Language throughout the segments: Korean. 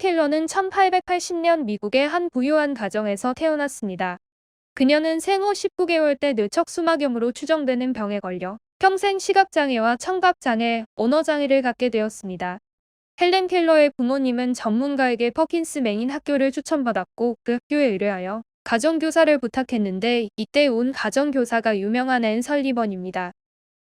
켈러는 1880년 미국의 한 부유한 가정에서 태어났습니다. 그녀는 생후 19개월 때 뇌척수막염으로 추정되는 병에 걸려 평생 시각장애와 청각장애, 언어장애를 갖게 되었습니다. 헬렌 켈러의 부모님은 전문가에게 퍼킨스 맹인 학교를 추천받았고 그 학교에 의뢰하여 가정교사를 부탁했는데 이때 온 가정교사가 유명한 앤 설리번입니다.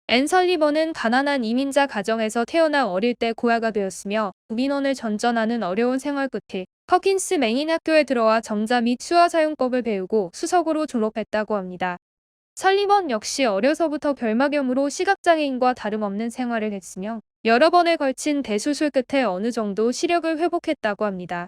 앤 설리번은 가난한 이민자 가정에서 태어나 어릴 때 고아가 되었으며 국민원을 전전하는 어려운 생활 끝에 퍼킨스 맹인 학교에 들어와 정자 및 수화 사용법을 배우고 수석으로 졸업했다고 합니다. 설리번 역시 어려서부터 결막염으로 시각장애인과 다름없는 생활을 했으며 여러 번에 걸친 대수술 끝에 어느 정도 시력을 회복했다고 합니다.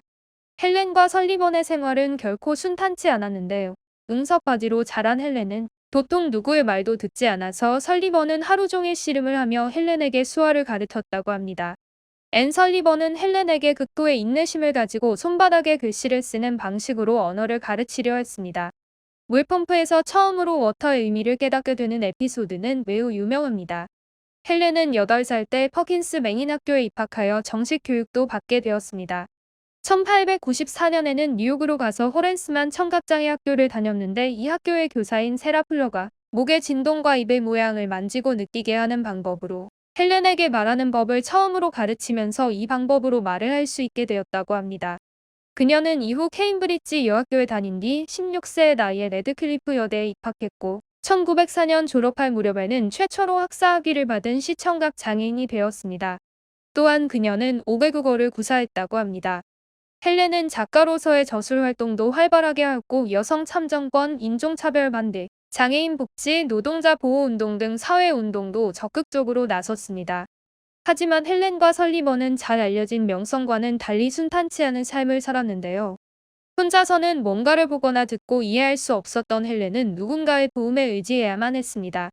헬렌과 설리번의 생활은 결코 순탄치 않았는데요. 응석바지로 자란 헬렌은 도통 누구의 말도 듣지 않아서 설리번은 하루 종일 씨름을 하며 헬렌에게 수화를 가르쳤다고 합니다. 앤 설리번은 헬렌에게 극도의 인내심을 가지고 손바닥에 글씨를 쓰는 방식으로 언어를 가르치려 했습니다. 물펌프에서 처음으로 워터의 의미를 깨닫게 되는 에피소드는 매우 유명합니다. 헬렌은 8살 때 퍼킨스 맹인 학교에 입학하여 정식 교육도 받게 되었습니다. 1894년에는 뉴욕으로 가서 호렌스만 청각장애 학교를 다녔는데 이 학교의 교사인 세라 플러가 목의 진동과 입의 모양을 만지고 느끼게 하는 방법으로 헬렌에게 말하는 법을 처음으로 가르치면서 이 방법으로 말을 할 수 있게 되었다고 합니다. 그녀는 이후 케임브리지 여학교에 다닌 뒤 16세의 나이에 레드클리프 여대에 입학했고 1904년 졸업할 무렵에는 최초로 학사학위를 받은 시청각 장애인이 되었습니다. 또한 그녀는 5개국어를 구사했다고 합니다. 헬렌은 작가로서의 저술 활동도 활발하게 하였고 여성 참정권, 인종차별 반대, 장애인 복지, 노동자 보호운동 등 사회운동도 적극적으로 나섰습니다. 하지만 헬렌과 설리번은 잘 알려진 명성과는 달리 순탄치 않은 삶을 살았는데요. 혼자서는 뭔가를 보거나 듣고 이해할 수 없었던 헬렌은 누군가의 도움에 의지해야만 했습니다.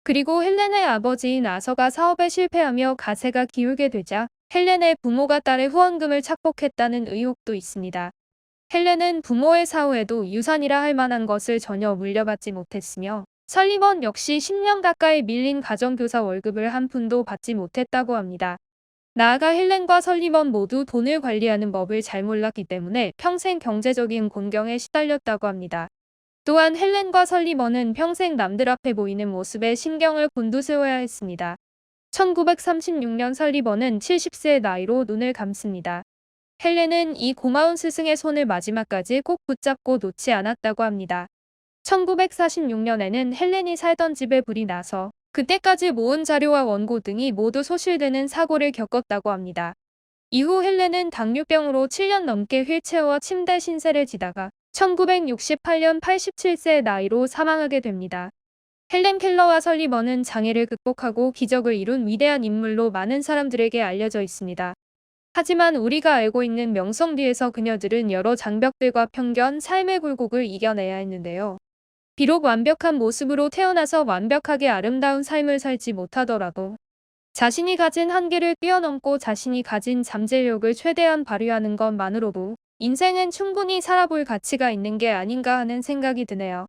그리고 헬렌의 아버지인 아서가 사업에 실패하며 가세가 기울게 되자 헬렌의 부모가 딸의 후원금을 착복했다는 의혹도 있습니다. 헬렌은 부모의 사후에도 유산이라 할 만한 것을 전혀 물려받지 못했으며 설리번 역시 10년 가까이 밀린 가정교사 월급을 한 푼도 받지 못했다고 합니다. 나아가 헬렌과 설리번 모두 돈을 관리하는 법을 잘 몰랐기 때문에 평생 경제적인 곤경에 시달렸다고 합니다. 또한 헬렌과 설리번은 평생 남들 앞에 보이는 모습에 신경을 곤두세워야 했습니다. 1936년 설리번은 70세의 나이로 눈을 감습니다. 헬렌은 이 고마운 스승의 손을 마지막까지 꼭 붙잡고 놓지 않았다고 합니다. 1946년에는 헬렌이 살던 집에 불이 나서 그때까지 모은 자료와 원고 등이 모두 소실되는 사고를 겪었다고 합니다. 이후 헬렌은 당뇨병으로 7년 넘게 휠체어와 침대 신세를 지다가 1968년 87세의 나이로 사망하게 됩니다. 헬렌 켈러와 설리번은 장애를 극복하고 기적을 이룬 위대한 인물로 많은 사람들에게 알려져 있습니다. 하지만 우리가 알고 있는 명성 뒤에서 그녀들은 여러 장벽들과 편견, 삶의 굴곡을 이겨내야 했는데요. 비록 완벽한 모습으로 태어나서 완벽하게 아름다운 삶을 살지 못하더라도 자신이 가진 한계를 뛰어넘고 자신이 가진 잠재력을 최대한 발휘하는 것만으로도 인생은 충분히 살아볼 가치가 있는 게 아닌가 하는 생각이 드네요.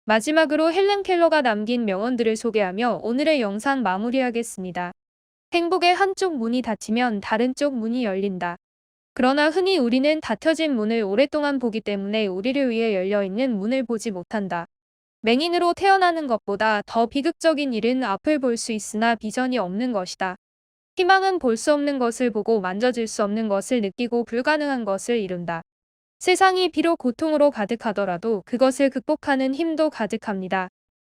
마지막으로 헬렌 켈러가 남긴 명언들을 소개하며 오늘의 영상 마무리하겠습니다. 행복의 한쪽 문이 닫히면 다른 쪽 문이 열린다. 그러나 흔히 우리는 닫혀진 문을 오랫동안 보기 때문에 우리를 위해 열려있는 문을 보지 못한다. 맹인으로 태어나는 것보다 더 비극적인 일은 앞을 볼 수 있으나 비전이 없는 것이다. 희망은 볼 수 없는 것을 보고 만져질 수 없는 것을 느끼고 불가능한 것을 이룬다. 세상이 비록 고통으로 가득하더라도 그것을 극복하는 힘도 가득합니다.